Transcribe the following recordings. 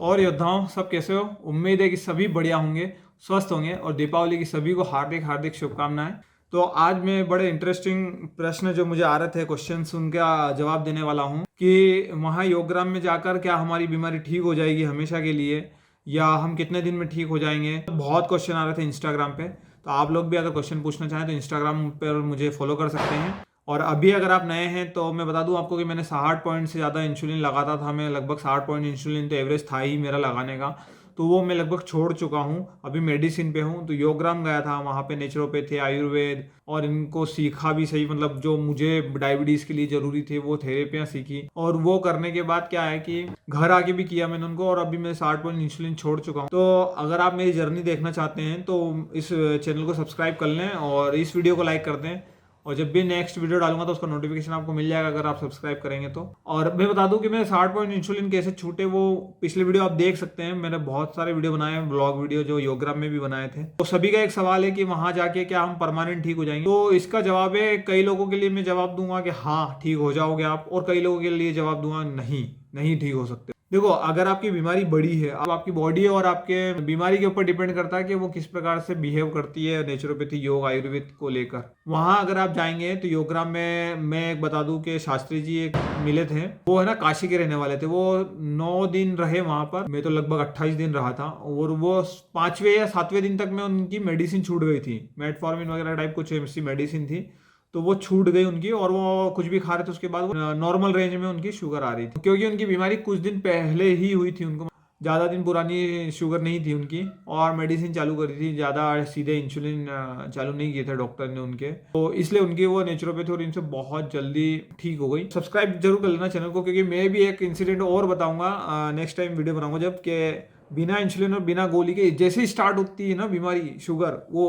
और योद्धाओं, सब कैसे हो? उम्मीद है कि सभी बढ़िया होंगे, स्वस्थ होंगे और दीपावली की सभी को हार्दिक हार्दिक शुभकामनाएं। तो आज मैं बड़े इंटरेस्टिंग प्रश्न जो मुझे आ रहे थे, क्वेश्चंस, उनका जवाब देने वाला हूं कि वहाँ योगग्राम में जाकर क्या हमारी बीमारी ठीक हो जाएगी हमेशा के लिए, या हम कितने दिन में ठीक हो जाएंगे। बहुत क्वेश्चन आ रहे थे इंस्टाग्राम पे, तो आप लोग भी अगर क्वेश्चन पूछना चाहें तो इंस्टाग्राम पर मुझे फॉलो कर सकते हैं। और अभी अगर आप नए हैं तो मैं बता दूं आपको कि मैंने 60 पॉइंट से ज़्यादा इंसुलिन लगाता था। मैं लगभग 60 पॉइंट इंसुलिन तो एवरेज था ही मेरा लगाने का, तो वो मैं लगभग छोड़ चुका हूँ, अभी मेडिसिन पे हूँ। तो योगग्राम गया था, वहाँ पे नेचुरोपैथी, आयुर्वेद और इनको सीखा भी सही, मतलब जो मुझे डायबिटीज़ के लिए ज़रूरी थे वो थेरेपियाँ सीखी। और वो करने के बाद क्या है कि घर आके भी किया मैंने उनको, और अभी मैं 60 पॉइंट इंसुलिन छोड़ चुका हूँ। तो अगर आप मेरी जर्नी देखना चाहते हैं तो इस चैनल को सब्सक्राइब कर लें और इस वीडियो को लाइक कर दें, और जब भी नेक्स्ट वीडियो डालूंगा तो उसका नोटिफिकेशन आपको मिल जाएगा अगर आप सब्सक्राइब करेंगे तो। और मैं बता दूं कि मैं 60 पॉइंट इंसुलिन कैसे छूटे वो पिछले वीडियो आप देख सकते हैं। मैंने बहुत सारे वीडियो बनाए हैं, ब्लॉग वीडियो जो योगग्राम में भी बनाए थे। तो सभी का एक सवाल है कि वहां जाके क्या हम परमानेंट ठीक हो जाएंगे। तो इसका जवाब है, कई लोगों के लिए मैं जवाब दूंगा कि हाँ ठीक हो जाओगे आप, और कई लोगों के लिए जवाब दूंगा नहीं, नहीं ठीक हो सकते। देखो, अगर आपकी बीमारी बड़ी है, अब आपकी बॉडी और आपके बीमारी के ऊपर डिपेंड करता है कि वो किस प्रकार से बिहेव करती है नेचुरोपैथी, योग, आयुर्वेद को लेकर। वहां अगर आप जाएंगे तो योगग्राम में मैं एक बता दूं कि शास्त्री जी एक मिले थे, वो है ना काशी के रहने वाले थे। वो 9 दिन रहे वहां पर, मैं तो लगभग 28 दिन रहा था। और वो 5वें या 7वें दिन तक में उनकी मेडिसिन छूट गई थी, मेटफॉर्मिन वगैरह टाइप कुछ ऐसी मेडिसिन थी, तो वो छूट गई उनकी। और वो कुछ भी खा रहे थे उसके बाद वो नॉर्मल रेंज में उनकी शुगर आ रही थी, क्योंकि उनकी बीमारी कुछ दिन पहले ही हुई थी। उनको ज़्यादा दिन पुरानी शुगर नहीं थी उनकी, और मेडिसिन चालू करी थी, ज़्यादा सीधे इंसुलिन चालू नहीं किए थे डॉक्टर ने उनके, तो इसलिए उनकी वो नेचुरोपैथी और इनसे बहुत जल्दी ठीक हो गई। सब्सक्राइब जरूर कर लेना चैनल को, क्योंकि मैं भी एक इंसिडेंट और बताऊंगा नेक्स्ट टाइम वीडियो बनाऊंगा जब, कि बिना इंसुलिन और बिना गोली के जैसे ही स्टार्ट होती है ना बीमारी शुगर, वो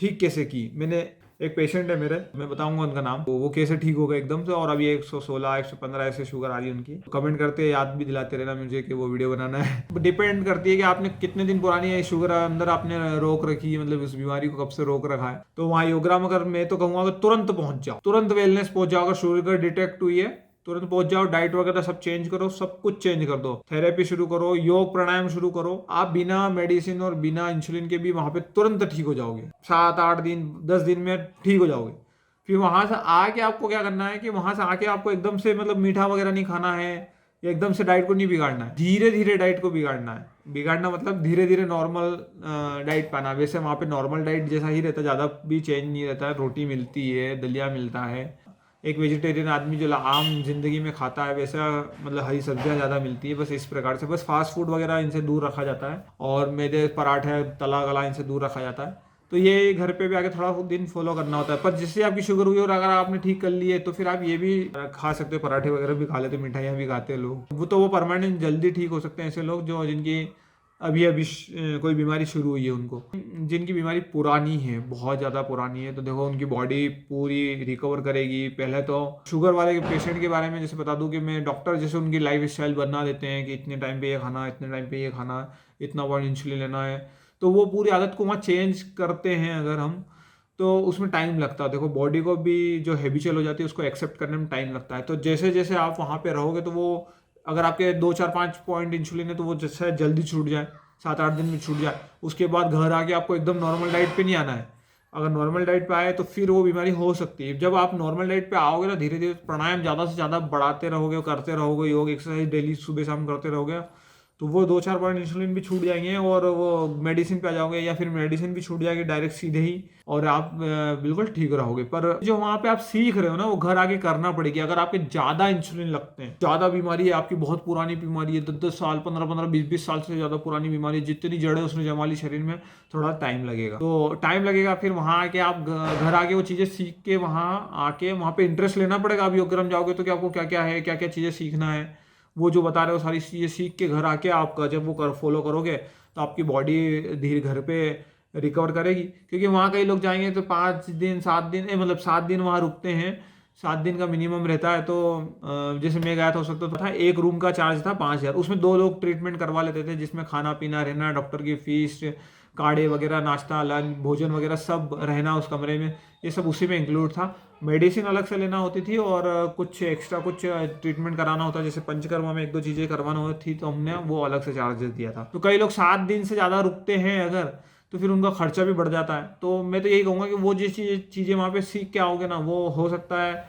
ठीक कैसे की मैंने। एक पेशेंट है मेरे, मैं बताऊंगा उनका नाम, तो वो कैसे ठीक हो गए एकदम से, और अभी 116 115 ऐसे शुगर आ रही है उनकी। कमेंट करते याद भी दिलाते रहना मुझे कि वो वीडियो बनाना है। डिपेंड करती है कि आपने कितने दिन पुरानी है शुगर अंदर आपने रोक रखी है, मतलब इस बीमारी को कब से रोक रखा है। तो वहाँ योगग्राम अगर मैं तो कहूँगा तुरंत पहुंच जाओ, तुरंत वेलनेस पहुंच जाओ। अगर शुगर डिटेक्ट हुई है तुरंत पहुंच जाओ, डाइट वगैरह सब चेंज करो, सब कुछ चेंज कर दो, थेरेपी शुरू करो, योग प्राणायाम शुरू करो। आप बिना मेडिसिन और बिना इंसुलिन के भी वहां पे तुरंत ठीक हो जाओगे, 7 8 दिन 10 दिन में ठीक हो जाओगे। फिर वहां से आके आपको क्या करना है कि वहां से आके आपको एकदम से मतलब मीठा वगैरह नहीं खाना है, या एकदम से डाइट को नहीं बिगाड़ना है, धीरे धीरे डाइट को बिगाड़ना है। बिगाड़ना मतलब धीरे धीरे नॉर्मल डाइट पाना। वैसे वहाँ पे नॉर्मल डाइट जैसा ही रहता है, ज़्यादा भी चेंज नहीं रहता है। रोटी मिलती है, दलिया मिलता है, एक वेजिटेरियन आदमी जो आम जिंदगी में खाता है वैसा, मतलब हरी सब्जियां ज़्यादा मिलती है। बस इस प्रकार से, बस फास्ट फूड वगैरह इनसे दूर रखा जाता है, और मैदे, पराठे, तला गला इनसे दूर रखा जाता है। तो ये घर पे भी आके थोड़ा दिन फॉलो करना होता है। पर जिससे आपकी शुगर हुई और अगर आपने ठीक कर ली है तो फिर आप ये भी खा सकते हो, पराठे वगैरह भी खा लेते, मिठाइयाँ भी खाते हैं लोग। वो परमानेंट जल्दी ठीक हो सकते हैं ऐसे लोग जो, जिनकी अभी अभी कोई बीमारी शुरू हुई है उनको। जिनकी बीमारी पुरानी है, बहुत ज़्यादा पुरानी है, तो देखो उनकी बॉडी पूरी रिकवर करेगी। पहले तो शुगर वाले पेशेंट के बारे में जैसे बता दूं कि मैं, डॉक्टर जैसे उनकी लाइफ स्टाइल बना देते हैं कि इतने टाइम पे ये खाना, इतने टाइम पे ये खाना, इतना पॉइंट इंसुलिन लेना है, तो वो पूरी आदत को वहाँ चेंज करते हैं अगर हम, तो उसमें टाइम लगता है। देखो बॉडी को भी जो हैबिचुअल हो जाती है उसको एक्सेप्ट करने में टाइम लगता है। तो जैसे जैसे आप वहाँ पे रहोगे तो वो, अगर आपके 2 4 5 पॉइंट इंसुलिन है तो वो जैसे जल्दी छूट जाए, 7 8 दिन में छूट जाए। उसके बाद घर आके आपको एकदम नॉर्मल डाइट पे नहीं आना है। अगर नॉर्मल डाइट पे आए तो फिर वो बीमारी हो सकती है। जब आप नॉर्मल डाइट पे आओगे ना, धीरे धीरे प्राणायाम ज़्यादा से ज़्यादा बढ़ाते रहोगे, करते रहोगे, योग एक्सरसाइज डेली सुबह शाम करते रहोगे, तो वो 2 4 पॉइंट इंसुलिन भी छूट जाएंगे, और वो मेडिसिन पे आ जाओगे, या फिर मेडिसिन भी छूट जाएगी डायरेक्ट सीधे ही, और आप बिल्कुल ठीक रहोगे। पर जो वहाँ पे आप सीख रहे हो ना, वो घर आके करना पड़ेगी। अगर आपके ज़्यादा इंसुलिन लगते हैं, ज़्यादा बीमारी है आपकी, बहुत पुरानी बीमारी है, 10 10 साल 15 15 20 20 साल से ज़्यादा पुरानी बीमारी है, जितनी जड़ें उसने जमा ली शरीर में, थोड़ा टाइम लगेगा। तो टाइम लगेगा, फिर वहाँ आके आप घर आके वो चीज़ें सीख के वहाँ आके वहाँ पे इंटरेस्ट लेना पड़ेगा। आप योगग्राम जाओगे तो कि आपको क्या क्या है, क्या क्या चीज़ें सीखना है, वो जो बता रहे हो सारी चीज़ें सीख के घर आके आपका जब वो फॉलो करोगे तो आपकी बॉडी धीरे घर पे रिकवर करेगी। क्योंकि वहाँ कई लोग जाएंगे तो 5 दिन 7 दिन मतलब 7 दिन वहाँ रुकते हैं, 7 दिन का मिनिमम रहता है। तो जैसे मैं गया था उस वक्त तो था, एक रूम का चार्ज था 5,000, उसमें 2 लोग ट्रीटमेंट करवा लेते थे, जिसमें खाना पीना, रहना, डॉक्टर की फीस, काढ़े वगैरह, नाश्ता, लंच, भोजन वगैरह सब, रहना उस कमरे में, ये सब उसी में इंक्लूड था। मेडिसिन अलग से लेना होती थी और कुछ एक्स्ट्रा कुछ ट्रीटमेंट कराना होता, जैसे पंचकर्मा में 1-2 चीज़ें करवाना होती थी, तो हमने वो अलग से चार्जेस दिया था। तो कई लोग 7 दिन से ज़्यादा रुकते हैं अगर, तो फिर उनका खर्चा भी बढ़ जाता है। तो मैं तो यही कहूँगा कि वो जिस चीज़ें वहाँ पे सीख के आओगे ना, वो हो सकता है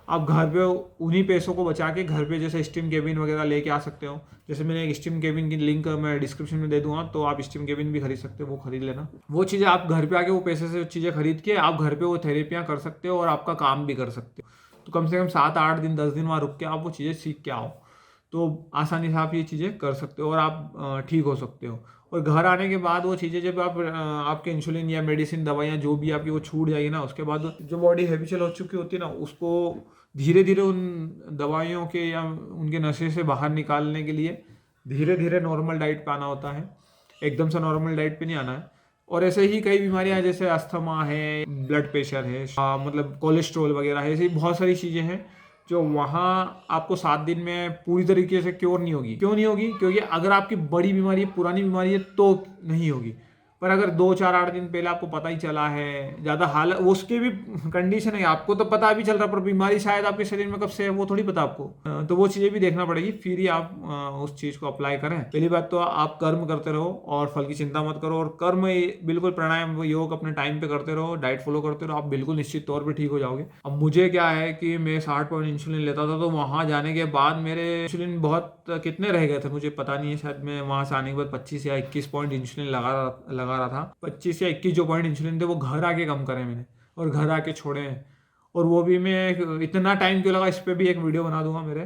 आप घर पे उन्हीं पैसों को बचा के घर पे जैसे स्टीम केबिन वगैरह लेके आ सकते हो। जैसे मैंने एक स्टीम केबिन की लिंक मैं डिस्क्रिप्शन में दे दूंगा, तो आप स्टीम केबिन भी खरीद सकते हो, वो खरीद लेना। वो चीज़ें आप घर पे आके वो पैसे से चीज़ें खरीद के आप घर पे वो थेरेपियाँ कर सकते हो और आपका काम भी कर सकते हो। तो कम से कम 7-8 दिन 10 दिन वहाँ रुक के आप वो चीज़ें सीख के आओ, तो आसानी से आप ये चीज़ें कर सकते हो और आप ठीक हो सकते हो। और घर आने के बाद वो चीज़ें जब आप आपके इंसुलिन या मेडिसिन दवाइयाँ जो भी आपकी वो छूट जाएगी ना, उसके बाद जो बॉडी हैबिचुअल हो चुकी होती है ना, उसको धीरे धीरे उन दवाइयों के या उनके नशे से बाहर निकालने के लिए धीरे धीरे नॉर्मल डाइट पे आना होता है, एकदम से नॉर्मल डाइट पे नहीं आना है। और ऐसे ही कई बीमारियां हैं, जैसे अस्थमा है, ब्लड प्रेशर है, मतलब कोलेस्ट्रॉल वगैरह है, ऐसी बहुत सारी चीज़ें हैं जो वहाँ आपको 7 दिन में पूरी तरीके से क्योर नहीं होगी। क्यों नहीं होगी? क्योंकि अगर आपकी बड़ी बीमारी है, पुरानी बीमारी है, तो नहीं होगी। पर अगर 2-4-8 दिन पहले आपको पता ही चला है, ज़्यादा हाल उसके भी कंडीशन है, आपको तो पता भी चल रहा, पर बीमारी शायद आपके शरीर में कब से है वो थोड़ी पता आपको। तो वो चीज़ें भी देखना पड़ेगी, फिर ही आप उस चीज़ को अप्लाई करें। पहली बात तो आप कर्म करते रहो और फल की चिंता मत करो, और कर्म बिल्कुल प्राणायाम योग अपने टाइम पे करते रहो, डाइट फॉलो करते रहो, आप बिल्कुल निश्चित तौर पर ठीक हो जाओगे। अब मुझे क्या है कि मैं 60 पॉइंट इंसुलिन लेता था, तो वहाँ जाने के बाद मेरे इंसुलिन बहुत कितने रह गए थे मुझे पता नहीं है, शायद मैं वहाँ से आने के बाद 25 या 21 पॉइंट इंसुलिन लगा रहा था। 25 या 21 जो पॉइंट इंसुलिन थे वो घर आके कम करे मैंने, और घर आके छोड़े हैं। और वो भी मैं इतना टाइम क्यों लगा, इस पर भी एक वीडियो बना दूंगा मेरे।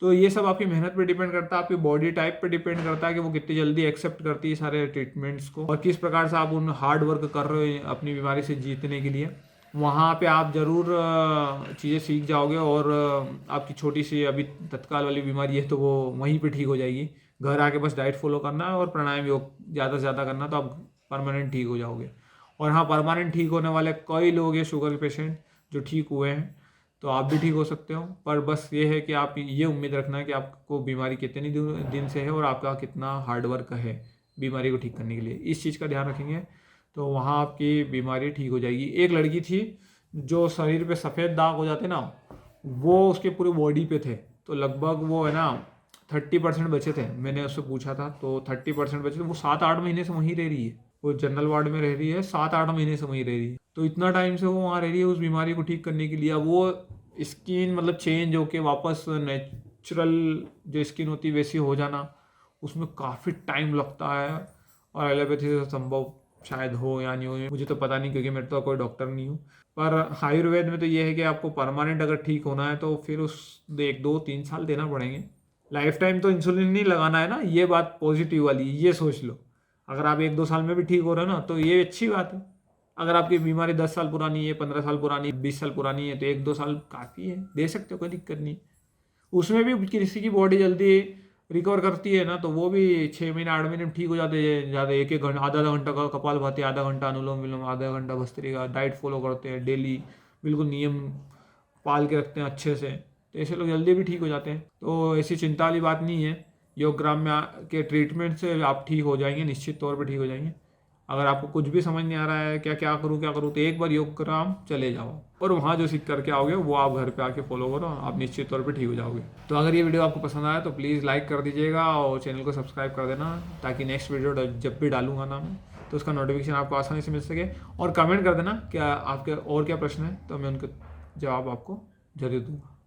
तो ये सब आपकी मेहनत पे डिपेंड करता है, आपकी बॉडी टाइप पे डिपेंड करता है कि वो कितनी जल्दी एक्सेप्ट करती है सारे ट्रीटमेंट्स को, और किस प्रकार से आप उन हार्ड वर्क कर रहे हो अपनी बीमारी से जीतने के लिए। वहाँ पे आप ज़रूर चीज़ें सीख जाओगे, और आपकी छोटी सी अभी तत्काल वाली बीमारी है तो वो वहीं पे ठीक हो जाएगी। घर आके बस डाइट फॉलो करना है और प्राणायाम योग ज़्यादा से ज़्यादा करना, तो आप परमानेंट ठीक हो जाओगे। और हाँ, परमानेंट ठीक होने वाले कई लोग हैं शुगर के पेशेंट जो ठीक हुए हैं, तो आप भी ठीक हो सकते हो। पर बस ये है कि आप ये उम्मीद रखना है कि आपको बीमारी कितनी दिन से है और आपका कितना हार्डवर्क है बीमारी को ठीक करने के लिए। इस चीज़ का ध्यान रखेंगे तो वहाँ आपकी बीमारी ठीक हो जाएगी। एक लड़की थी जो शरीर पे सफ़ेद दाग हो जाते ना, वो उसके पूरे बॉडी पे थे, तो लगभग वो है ना 30% बचे थे। मैंने उससे पूछा था तो 30% बचे थे। वो 7-8 महीने से वहीं रह रही है, वो जनरल वार्ड में रह रही है, 7-8 महीने से वहीं रह रही है। तो इतना टाइम से वो वहाँ रह रही है उस बीमारी को ठीक करने के लिए। अब वो स्किन मतलब चेंज होके वापस नेचुरल जो स्किन होती है वैसी हो जाना, उसमें काफ़ी टाइम लगता है, और एलोपैथी से संभव शायद हो या नहीं हो, मुझे तो पता नहीं, क्योंकि मैं तो कोई डॉक्टर नहीं हूँ। पर आयुर्वेद में तो ये है कि आपको परमानेंट अगर ठीक होना है तो फिर उस 1-2-3 साल देना पड़ेंगे। लाइफ टाइम तो इंसुलिन नहीं लगाना है ना, ये बात पॉजिटिव वाली, ये सोच लो। अगर आप 1-2 साल में भी ठीक हो रहे हो ना, तो ये अच्छी बात है। अगर आपकी बीमारी 10 साल पुरानी है, 15 साल पुरानी, 20 साल पुरानी है, तो 1-2 साल काफ़ी है, दे सकते हो, कोई दिक्कत नहीं। उसमें भी किसी की बॉडी जल्दी रिकवर करती है ना, तो वो भी 6 महीने 8 महीने में ठीक हो जाते हैं। ज़्यादा 1-1 घंटा, आधा घंटा का कपालभाति, आधा घंटा अनुलोम विलोम, आधा घंटा भस्त्रिका, डाइट फॉलो करते हैं डेली, बिल्कुल नियम पाल के रखते हैं अच्छे से, तो ऐसे लोग जल्दी भी ठीक हो जाते हैं। तो ऐसी चिंता वाली बात नहीं है। योगग्राम में के ट्रीटमेंट से आप ठीक हो जाएंगे, निश्चित तौर पर ठीक हो जाएंगे। अगर आपको कुछ भी समझ नहीं आ रहा है क्या करूँ तो एक बार योगग्राम चले जाओ, और वहाँ जो सीख करके आओगे वो आप घर पे आके फॉलो करो, आप निश्चित तौर पे ठीक हो जाओगे। तो अगर ये वीडियो आपको पसंद आया तो प्लीज़ लाइक कर दीजिएगा और चैनल को सब्सक्राइब कर देना, ताकि नेक्स्ट वीडियो जब भी डालूंगा ना मैं, तो उसका नोटिफिकेशन आपको आसानी से मिल सके। और कमेंट कर देना क्या आपके और क्या प्रश्न है, तो मैं उनका जवाब आपको जरूर दूँगा।